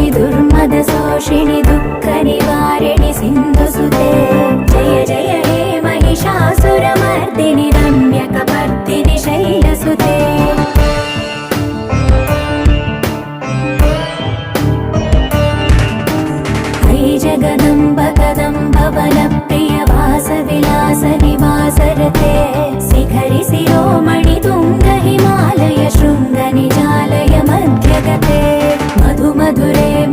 नाशिनि दुर्मदशोषिणि दुःखनिवारिणि सिन्धुसुते जय जय हे महिषासुरमर्दिनि रम्यकपर्दिनि शैलसुते जगदम्ब कदम्ब वनप्रिय वासविलास निवासरते शिखरि शिरोमणि तुङ्ग हिमालय शृङ्ग निजालय मध्यगते मधु मधुरे